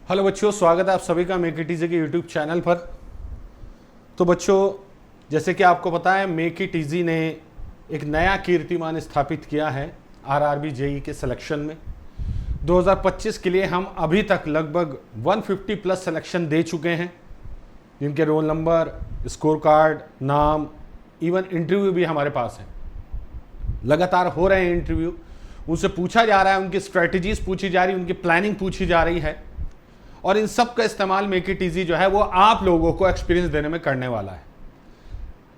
Hello बच्चों, स्वागत है आप सभी का मेक इट इजी के यूट्यूब चैनल पर। तो बच्चों, जैसे कि आपको पता है, मेक इट इजी ने एक नया कीर्तिमान स्थापित किया है आरआरबी जेई के सिलेक्शन में। 2025 के लिए हम अभी तक लगभग 150 प्लस सिलेक्शन दे चुके हैं, जिनके रोल नंबर, स्कोर कार्ड, नाम, इवन इंटरव्यू भी हमारे पास है। लगातार हो रहे हैं इंटरव्यू, उनसे पूछा जा रहा है, उनकी स्ट्रेटजीज पूछी जा रही है, उनकी प्लानिंग पूछी जा रही है, और इन सब का इस्तेमाल मेक इट इजी जो है वो आप लोगों को एक्सपीरियंस देने में करने वाला है।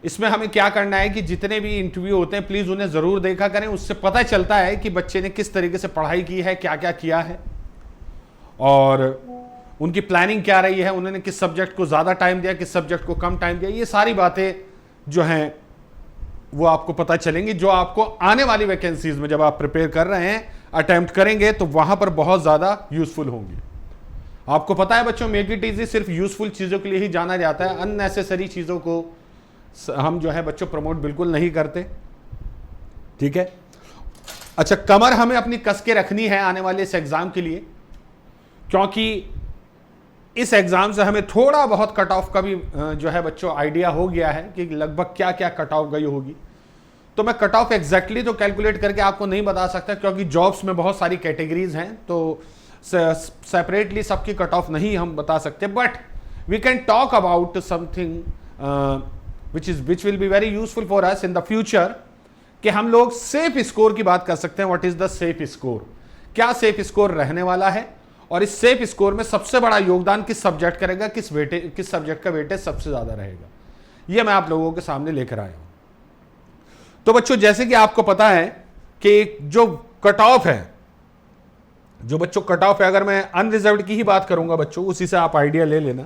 इसमें हमें क्या करना है कि जितने भी इंटरव्यू होते हैं प्लीज उन्हें जरूर देखा करें। उससे पता चलता है कि बच्चे ने किस तरीके से पढ़ाई की है, क्या क्या किया है, और उनकी प्लानिंग क्या रही है, उन्होंने किस सब्जेक्ट को ज्यादा टाइम दिया, किस सब्जेक्ट को कम टाइम दिया। ये सारी बातें जो हैं वो आपको पता चलेंगी, जो आपको आने वाली वैकेंसीज में जब आप प्रिपेयर कर रहे हैं, अटेम्प्ट करेंगे, तो वहां पर बहुत ज्यादा यूजफुल होंगी। आपको पता है बच्चों, मेक इट इजी सिर्फ यूजफुल चीजों के लिए ही जाना जाता है। अननेसेसरी चीजों को हम जो है बच्चों प्रमोट बिल्कुल नहीं करते, ठीक है। अच्छा, कमर हमें अपनी कस के रखनी है आने वाले इस एग्जाम के लिए, क्योंकि इस एग्जाम से हमें थोड़ा बहुत कट ऑफ का भी जो है बच्चों आइडिया हो गया है कि लगभग क्या क्या कट ऑफ गई होगी। तो मैं कट ऑफ एग्जैक्टली तो कैलकुलेट करके आपको नहीं बता सकता, क्योंकि जॉब्स में बहुत सारी कैटेगरीज हैं, तो सेपरेटली सबकी कट ऑफ नहीं हम बता सकते। But we can talk about something which will be very useful for us in the future, कि हम लोग सेफ स्कोर की बात कर सकते हैं। What is the safe score, क्या सेफ स्कोर रहने वाला है, और इस सेफ स्कोर में सबसे बड़ा योगदान किस सब्जेक्ट करेगा, किस सब्जेक्ट का वेटेज सबसे ज्यादा रहेगा, यह मैं आप लोगों के सामने लेकर आया हूं। तो बच्चों, जैसे कि आपको पता है कि जो कट ऑफ है, अगर मैं अनरिजर्व्ड की ही बात करूंगा बच्चों, उसी से आप आइडिया ले लेना,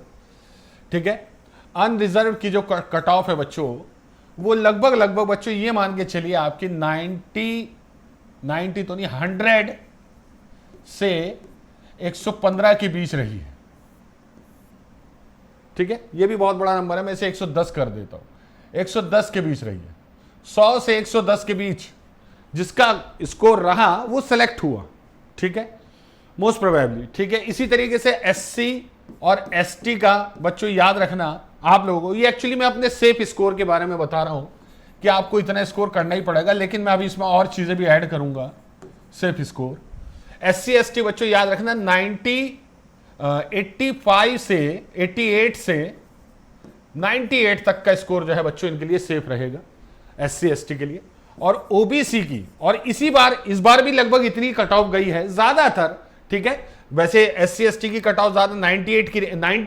ठीक है। अनरिजर्व्ड की जो कट ऑफ है बच्चों, वो लगभग बच्चों ये मान के चलिए आपकी 90 तो नहीं, 100 से 115 के बीच रही है, ठीक है। ये भी बहुत बड़ा नंबर है, मैं इसे 110 कर देता हूं। 110 के बीच रही है, 100 से 110 के बीच जिसका स्कोर रहा वो सेलेक्ट हुआ, ठीक है, मोस्ट प्रोबेबली, ठीक है। इसी तरीके से एससी और एसटी का बच्चों याद रखना आप लोगों को। ये एक्चुअली मैं अपने सेफ स्कोर के बारे में बता रहा हूं कि आपको इतना स्कोर करना ही पड़ेगा, लेकिन मैं अभी इसमें और चीजें भी ऐड करूंगा। सेफ स्कोर एससी एसटी बच्चों याद रखना 85 से 88 से 98 तक का स्कोर जो है बच्चों इनके लिए सेफ रहेगा, एससी एसटी के लिए। और ओबीसी की, और इस बार भी लगभग इतनी कट ऑफ गई है ज्यादातर, ठीक है। वैसे एससी एसटी की कट ऑफ ज्यादा 90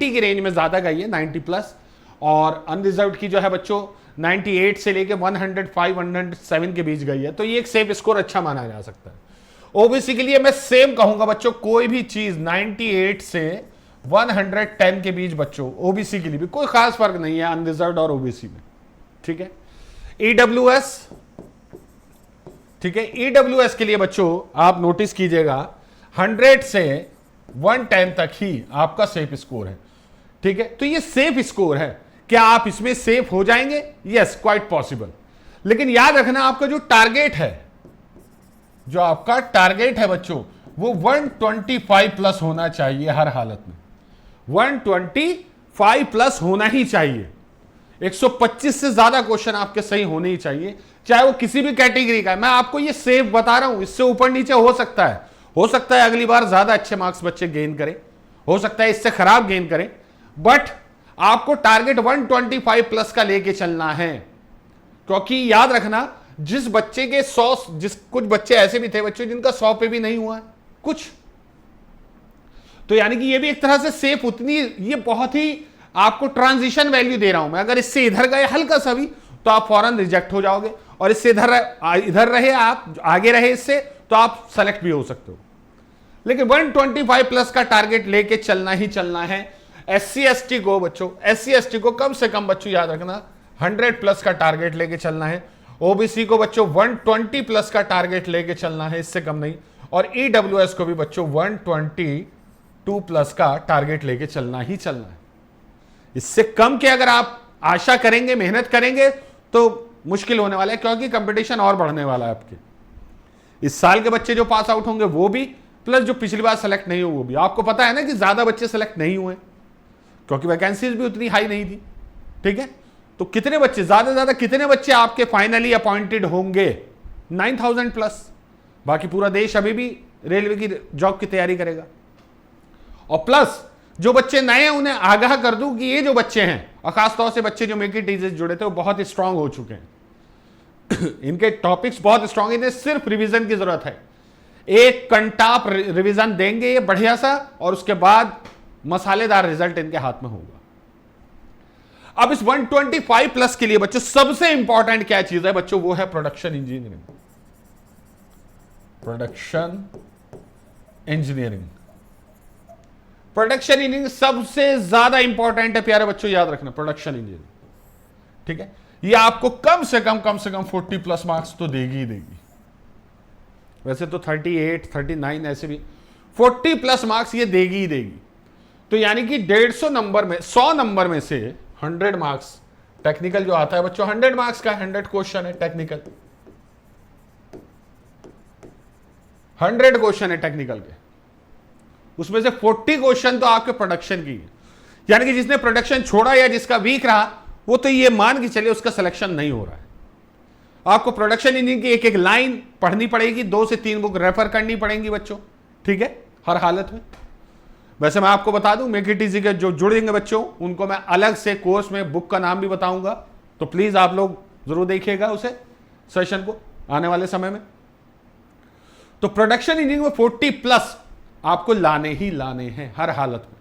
की रेंज में ज्यादा गई है, 90 प्लस, और अनरिजर्व्ड की जो है बच्चों 98 से लेके 105 107 के बीच गई है। तो ये एक सेफ स्कोर अच्छा माना जा सकता है। ओबीसी के लिए मैं सेम कहूंगा बच्चों, कोई भी चीज 98 से 110 के बीच बच्चों, ओबीसी के लिए भी कोई खास फर्क नहीं है अनरिजर्व्ड और ओबीसी में, ठीक है। ईडब्ल्यूएस, ठीक है, ईडब्ल्यूएस के लिए बच्चों आप नोटिस कीजिएगा 100 से 110 तक ही आपका सेफ स्कोर है, ठीक है। तो ये सेफ स्कोर है, क्या आप इसमें सेफ हो जाएंगे? Yes, quite possible. लेकिन याद रखना, आपका जो टारगेट है, बच्चों, वो 125 प्लस होना चाहिए हर हालत में। 125 प्लस होना ही चाहिए। 125 से ज्यादा क्वेश्चन आपके सही होने ही चाहिए, चाहे वो किसी भी कैटेगरी का है। मैं आपको ये सेफ बता रहा हूं, इससे ऊपर नीचे हो सकता है अगली बार ज्यादा अच्छे मार्क्स बच्चे गेन करें, हो सकता है इससे खराब गेन करें, बट आपको टारगेट 125 प्लस का लेके चलना है। क्योंकि याद रखना, जिस बच्चे के 100, कुछ बच्चे ऐसे भी थे बच्चों जिनका 100 पे भी नहीं हुआ है कुछ, तो यानी कि ये भी एक तरह से सेफ उतनी, ये बहुत ही आपको ट्रांजिशन वैल्यू दे रहा हूं मैं। अगर इससे इधर गए हल्का सा भी तो आप फौरन रिजेक्ट हो जाओगे, और इससे इधर रहे, आप आगे रहे इससे, तो आप सेलेक्ट भी हो सकते हो। लेकिन 125 प्लस का टारगेट लेके चलना ही चलना है। एससी एसटी को बच्चों, कम से कम बच्चों याद रखना 100 प्लस का टारगेट लेके चलना है। ओबीसी को बच्चों 120 प्लस का टारगेट लेके चलना है, इससे कम नहीं। और ईडब्ल्यूएस को भी बच्चों 122 प्लस का टारगेट लेके चलना ही चलना है। इससे कम के अगर आप आशा करेंगे, मेहनत करेंगे, तो मुश्किल होने वाला है, क्योंकि कंपटीशन और बढ़ने वाला है आपके। इस साल के बच्चे जो पास आउट होंगे वो भी प्लस जो पिछली बार सेलेक्ट नहीं हुए वो भी। आपको पता है ना कि ज्यादा बच्चे सेलेक्ट नहीं हुए क्योंकि वैकेंसीज भी उतनी हाई नहीं थी, ठीक है। तो कितने बच्चे, ज्यादा से ज्यादा कितने बच्चे आपके फाइनली अपॉइंटेड होंगे? 9000 प्लस। बाकी पूरा देश अभी भी रेलवे की जॉब की तैयारी करेगा। और प्लस जो बच्चे नए हैं उन्हें आगाह कर दूं कि ये जो बच्चे हैं, और खासतौर से बच्चे जो मेक इट इजी जुड़े थे, वो बहुत स्ट्रांग हो चुके हैं। इनके टॉपिक्स बहुत स्ट्रांग, इन्हें सिर्फ रिवीजन की जरूरत है। एक कंटाप रिवीजन देंगे ये बढ़िया सा, और उसके बाद मसालेदार रिजल्ट इनके हाथ में होगा। अब इस 125 प्लस के लिए बच्चों सबसे इंपॉर्टेंट क्या चीज है बच्चों? वो है production engineering. Production engineering, production engineering सबसे ज्यादा इंपॉर्टेंट है प्यारे बच्चों, याद रखना प्रोडक्शन इंजीनियरिंग, ठीक है। ये आपको कम से कम 40 प्लस मार्क्स तो देगी ही देगी। वैसे तो 38, 39 ऐसे भी 40 प्लस मार्क्स ये देगी ही देगी। तो यानी कि 150 नंबर में, 100 नंबर में से 100 मार्क्स टेक्निकल जो आता है बच्चों, 100 मार्क्स का 100 क्वेश्चन है टेक्निकल, 100 क्वेश्चन है टेक्निकल के, उसमें से 40 क्वेश्चन तो आपके प्रोडक्शन की है। यानी कि जिसने प्रोडक्शन छोड़ा या जिसका वीक रहा, वो तो ये मान के चलिए उसका सिलेक्शन नहीं हो रहा है। आपको प्रोडक्शन इंजीनियरिंग की एक एक लाइन पढ़नी पड़ेगी, 2 से 3 बुक रेफर करनी पड़ेंगी बच्चों, ठीक है, हर हालत में। वैसे मैं आपको बता दूं, मेक इट इजी के जो जुड़ेंगे बच्चों, उनको मैं अलग से कोर्स में बुक का नाम भी बताऊंगा, तो प्लीज आप लोग जरूर देखिएगा उसे, सेशन को आने वाले समय में। तो प्रोडक्शन इंजीनियरिंग में 40 प्लस आपको लाने ही लाने हैं हर हालत में,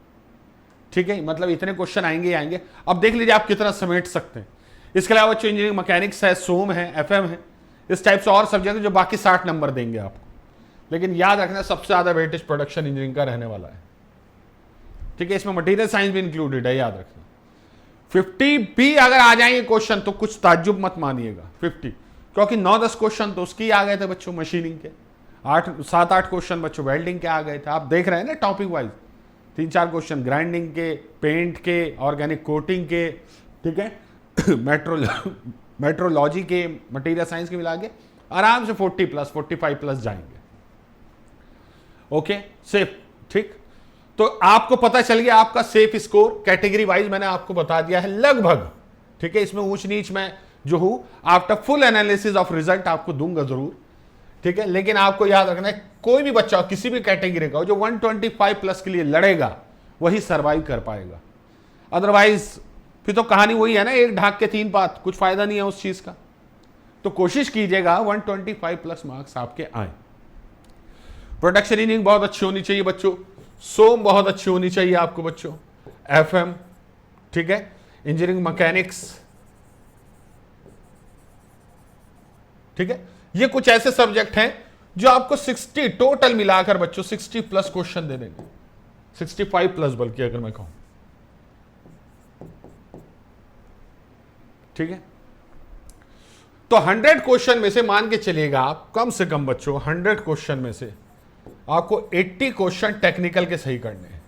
ठीक है। मतलब इतने क्वेश्चन आएंगे ही आएंगे। अब देख लीजिए आप कितना समेट सकते हैं। इसके अलावा बच्चों इंजीनियरिंग मैकेनिक्स है, सोम है, एफएम है, इस टाइप से और सब्जेक्ट जो बाकी 60 नंबर देंगे आपको। लेकिन याद रखना सबसे ज्यादा वेटेज प्रोडक्शन इंजीनियरिंग का रहने वाला है, ठीक है। इसमें मटेरियल साइंस भी इंक्लूडेड है, याद रखना। 50 भी अगर आ जाएंगे क्वेश्चन तो कुछ ताज्जुब मत मानिएगा 50, क्योंकि 9-10 क्वेश्चन तो उसकी आ गए थे बच्चों मशीनिंग के, 7-8 क्वेश्चन बच्चों वेल्डिंग के आ गए थे। आप देख रहे हैं ना टॉपिक वाइज, 3-4 क्वेश्चन ग्राइंडिंग के, पेंट के, ऑर्गेनिक कोटिंग के, ठीक है, मेट्रोलॉजी के, मटेरियल साइंस के मिला के आराम से 40 प्लस 45 प्लस जाएंगे। ओके, सेफ, ठीक। तो आपको पता चल गया आपका सेफ स्कोर कैटेगरी वाइज मैंने आपको बता दिया है लगभग, ठीक है। इसमें ऊंच नीच मैं जो हूं after full analysis of result आपको दूंगा जरूर, ठीक है। लेकिन आपको याद रखना है कोई भी बच्चा किसी भी कैटेगरी का हो जो 125 प्लस के लिए लड़ेगा वही सरवाइव कर पाएगा। अदरवाइज फिर तो कहानी वही है ना, एक ढाक के 3 पात, कुछ फायदा नहीं है उस चीज का। तो कोशिश कीजिएगा 125 प्लस मार्क्स आपके आए। प्रोडक्शन इंजीनियरिंग बहुत अच्छी होनी चाहिए बच्चों, सोम बहुत अच्छी होनी चाहिए आपको बच्चों, एफएम, ठीक है, इंजीनियरिंग मैकेनिक्स, ठीक है। ये कुछ ऐसे सब्जेक्ट हैं जो आपको 60 टोटल मिलाकर बच्चों 60 प्लस क्वेश्चन दे देंगे, 65 प्लस बल्कि अगर मैं कहूं, ठीक है। तो 100 क्वेश्चन में से मान के चलिएगा आप कम से कम बच्चों 100 क्वेश्चन में से आपको 80 क्वेश्चन टेक्निकल के सही करने हैं,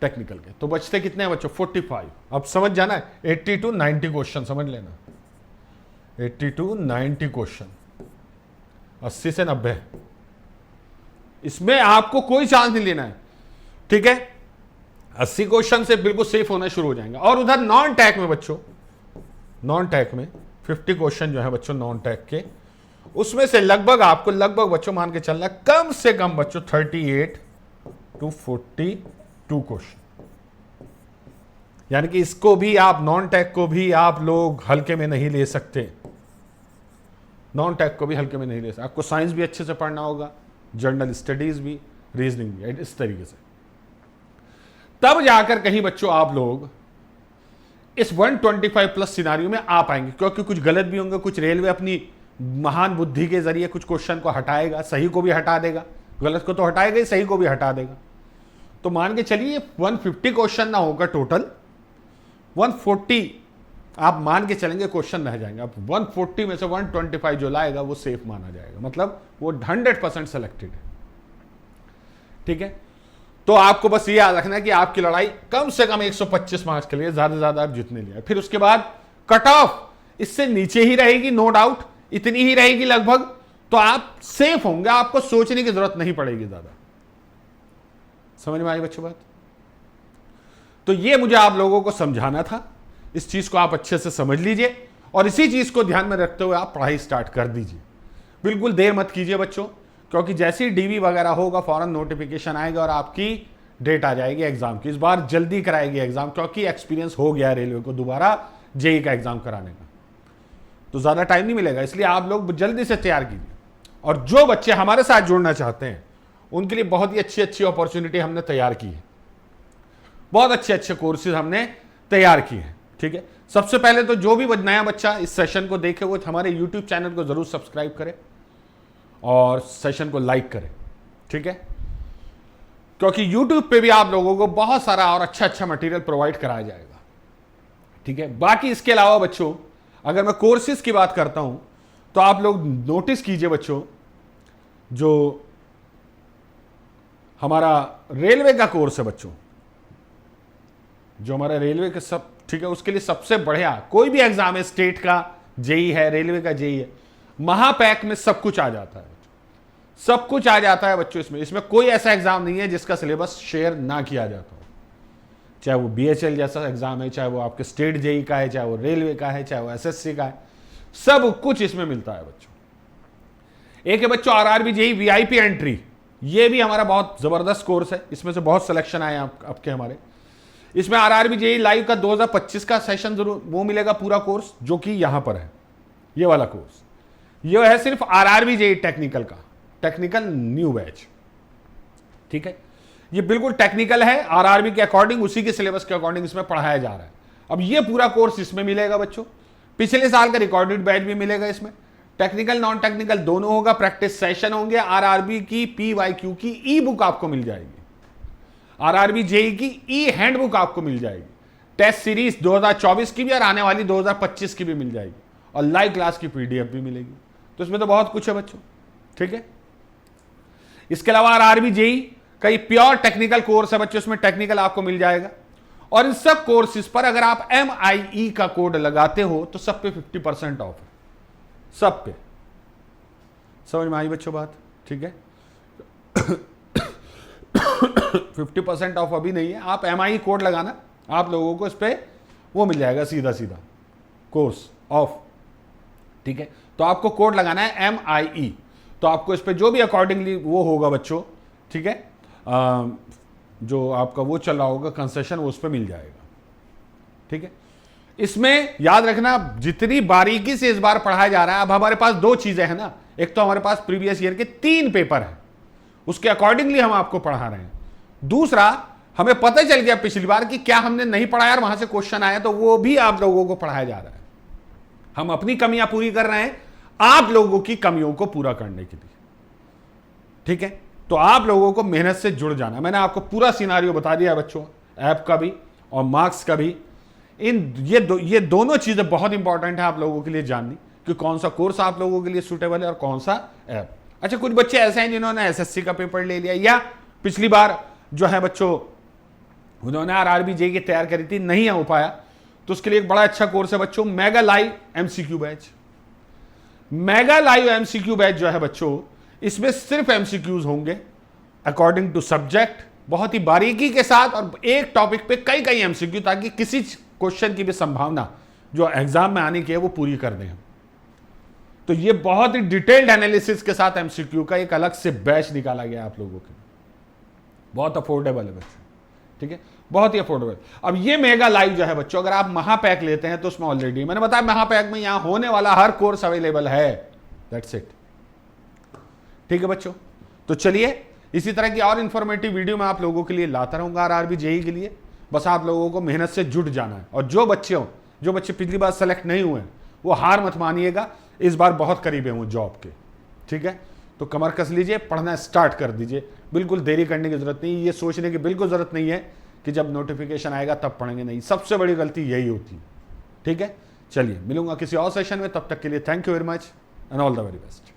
टेक्निकल के। तो बचते कितने हैं बच्चों? 45। अब समझ जाना है, 80 to 90 क्वेश्चन समझ लेना, 80 to 90 क्वेश्चन, 80 से 90, इसमें आपको कोई चांस नहीं लेना है, ठीक है। 80 क्वेश्चन से बिल्कुल सेफ होना शुरू हो जाएंगे। और उधर नॉन टैक में बच्चों, नॉन टैक में 50 क्वेश्चन जो है बच्चों नॉन टैक के, उसमें से लगभग आपको बच्चों मान के चलना कम से कम बच्चों 38 to 42 क्वेश्चन। यानी कि इसको भी आप, नॉन टैक को भी आप लोग हल्के में नहीं ले सकते, नॉन टैक को भी हल्के में नहीं ले सकते। आपको साइंस भी अच्छे से पढ़ना होगा, जनरल स्टडीज भी, रीजनिंग भी, इस तरीके से तब जाकर कहीं बच्चों आप लोग इस 125 प्लस सिनारियो में आ पाएंगे। क्योंकि कुछ गलत भी होंगे, कुछ रेलवे अपनी महान बुद्धि के जरिए कुछ क्वेश्चन को हटाएगा, सही को भी हटा देगा, गलत को तो हटाएगा ही, सही को भी हटा देगा। तो मान के चलिए 150 क्वेश्चन ना होगा टोटल, 140 आप मान के चलेंगे क्वेश्चन रह जाएंगे। अब 140 में से 125 जो लाएगा वो सेफ माना जाएगा, मतलब वो 100% सेलेक्टेड है, ठीक है। तो आपको बस ये याद रखना है कि आपकी लड़ाई कम से कम 125 मार्क्स के लिए, ज्यादा से ज्यादा आप जितने लिए, फिर उसके बाद कट ऑफ इससे नीचे ही रहेगी, नो डाउट इतनी ही रहेगी लगभग, तो आप सेफ होंगे, आपको सोचने की जरूरत नहीं पड़ेगी ज्यादा। समझ में आई बच्चों बात? तो ये मुझे आप लोगों को समझाना था, इस चीज को आप अच्छे से समझ लीजिए और इसी चीज को ध्यान में रखते हुए आप पढ़ाई स्टार्ट कर दीजिए। बिल्कुल देर मत कीजिए बच्चों, क्योंकि जैसे ही डीवी वगैरह होगा फौरन नोटिफिकेशन आएगा और आपकी डेट आ जाएगी एग्जाम की। इस बार जल्दी कराएगी एग्जाम, क्योंकि एक्सपीरियंस हो गया रेलवे को दोबारा जेई का एग्जाम कराने का, तो ज्यादा टाइम नहीं मिलेगा। इसलिए आप लोग जल्दी से तैयार कीजिए। और जो बच्चे हमारे साथ जुड़ना चाहते हैं उनके लिए बहुत ही अच्छी अच्छी अपॉर्चुनिटी हमने तैयार की है, बहुत अच्छे अच्छे कोर्सेज हमने तैयार किए हैं। ठीक है, सबसे पहले तो जो भी नया बच्चा इस सेशन को देखे वो हमारे यूट्यूब चैनल को जरूर सब्सक्राइब करे और सेशन को लाइक करे। ठीक है, क्योंकि यूट्यूब पे भी आप लोगों को बहुत सारा और अच्छा अच्छा मटेरियल प्रोवाइड कराया जाएगा। ठीक है, बाकी इसके अलावा बच्चों अगर मैं कोर्सेज की बात करता हूं तो आप लोग नोटिस कीजिए बच्चों, जो हमारा रेलवे का कोर्स है बच्चों, जो हमारा रेलवे के सब, ठीक है, उसके लिए सबसे बढ़िया कोई भी एग्जाम है, स्टेट का जेई है, रेलवे का जेई है, महापैक में सब कुछ आ जाता है, सब कुछ आ जाता है बच्चों। इसमें कोई ऐसा एग्जाम नहीं है जिसका सिलेबस शेयर ना किया जाता हो, चाहे वो बीएचएल जैसा एग्जाम है, चाहे वो आपके स्टेट जेई का है, चाहे वो रेलवे का है, चाहे वो एसएससी का है, सब कुछ इसमें मिलता है बच्चों। एक है बच्चों आरआरबी जेई वीआईपी एंट्री, ये भी हमारा बहुत जबरदस्त कोर्स है, इसमें से बहुत सिलेक्शन आए आपके हमारे। इसमें आरआरबी जेई लाइव का 2025 का सेशन जरूर वो मिलेगा पूरा कोर्स, जो कि यहां पर है, ये वाला कोर्स। ये है सिर्फ आरआरबी जेई टेक्निकल का, टेक्निकल न्यू बैच। ठीक है, ये बिल्कुल टेक्निकल है, आरआरबी के अकॉर्डिंग, उसी के सिलेबस के अकॉर्डिंग इसमें पढ़ाया जा रहा है। अब ये पूरा कोर्स इसमें मिलेगा बच्चों, पिछले साल का रिकॉर्डेड बैच भी मिलेगा इसमें, टेक्निकल नॉन टेक्निकल दोनों होगा, प्रैक्टिस सेशन होंगे, आरआरबी की पीवाईक्यू की ई बुक आपको मिल जाएगी, आरआरबी जेई की ई हैंडबुक आपको मिल जाएगी, टेस्ट सीरीज 2024 की भी और आने वाली 2025 की भी मिल जाएगी, और लाइव क्लास की पीडीएफ भी मिलेगी। तो इसमें तो बहुत कुछ है बच्चों। ठीक है, इसके अलावा आरआरबी जेई का ये प्योर टेक्निकल कोर्स है बच्चों, इसमें टेक्निकल आपको मिल जाएगा। और इन सब कोर्सेज पर अगर आप MIE का कोड लगाते हो तो सब पे 50% ऑफ है, सब पे। समझ में आई बच्चों बात? ठीक है, 50% ऑफ अभी नहीं है, आप MIE कोड लगाना, आप लोगों को इस पे वो मिल जाएगा सीधा सीधा कोर्स ऑफ। ठीक है, तो आपको कोड लगाना है MIE, तो आपको इस पे जो भी अकॉर्डिंगली वो होगा बच्चों, ठीक है, जो आपका वो चल रहा होगा कंसेशन, वो उस पे मिल जाएगा। ठीक है, इसमें याद रखना जितनी बारीकी से इस बार पढ़ाया जा रहा है, अब हमारे पास दो चीजें हैं ना, एक तो हमारे पास प्रीवियस ईयर के 3 पेपर हैं, उसके अकॉर्डिंगली हम आपको पढ़ा रहे हैं। दूसरा, हमें पता चल गया पिछली बार कि क्या हमने नहीं पढ़ाया और वहां से क्वेश्चन आया, तो वो भी आप लोगों को पढ़ाया जा रहा है। हम अपनी कमियां पूरी कर रहे हैं आप लोगों की कमियों को पूरा करने के लिए। ठीक है, तो आप लोगों को मेहनत से जुड़ जाना। मैंने आपको पूरा सिनारियो बता दिया बच्चों, ऐप का भी और मार्क्स का भी। ये दोनों चीजें बहुत इंपॉर्टेंट है आप लोगों के लिए जाननी, कि कौन सा कोर्स आप लोगों के लिए सूटेबल है और कौन सा ऐप। अच्छा, कुछ बच्चे ऐसे हैं जिन्होंने एसएससी का पेपर ले लिया, या पिछली बार जो है बच्चों उन्होंने आरआरबी जेई की तैयार करी थी, नहीं हो पाया, तो उसके लिए एक बड़ा अच्छा कोर्स है बच्चों, mega live MCQ batch. Mega live MCQ batch जो है बच्चों, इसमें सिर्फ एमसीक्यूज होंगे अकॉर्डिंग टू सब्जेक्ट, बहुत ही बारीकी के साथ, और एक टॉपिक पे कई कई एमसीक्यू, ताकि किसी क्वेश्चन की भी संभावना जो एग्जाम में आने की है वो पूरी कर दें। तो ये बहुत ही डिटेल्ड एनालिसिस के साथ एमसीक्यू का एक अलग से बैच निकाला गया आप लोगों के लिए, बहुत अफोर्डेबल है बच्चों। ठीक है, बहुत ही अफोर्डेबल। अब ये मेगा लाइव जो है बच्चों, अगर आप महापैक लेते हैं तो उसमें ऑलरेडी मैंने बताया महापैक में यहां होने वाला हर कोर्स अवेलेबल है, दैट्स इट। ठीक है बच्चों, तो चलिए इसी तरह की और इंफॉर्मेटिव वीडियो मैं आप लोगों के लिए लाता रहूंगा आरआरबी जेई के लिए। बस आप लोगों को मेहनत से जुट जाना है, और जो बच्चे पिछली बार सेलेक्ट नहीं हुए वो हार मत मानिएगा, इस बार बहुत करीब है वो जॉब के। ठीक है, तो कमर कस लीजिए, पढ़ना स्टार्ट कर दीजिए, बिल्कुल देरी करने की जरूरत नहीं, ये सोचने की बिल्कुल जरूरत नहीं है कि जब नोटिफिकेशन आएगा तब पढ़ेंगे, नहीं, सबसे बड़ी गलती यही होती है। ठीक है, चलिए मिलूंगा किसी और सेशन में, तब तक के लिए thank you very much and all the very best.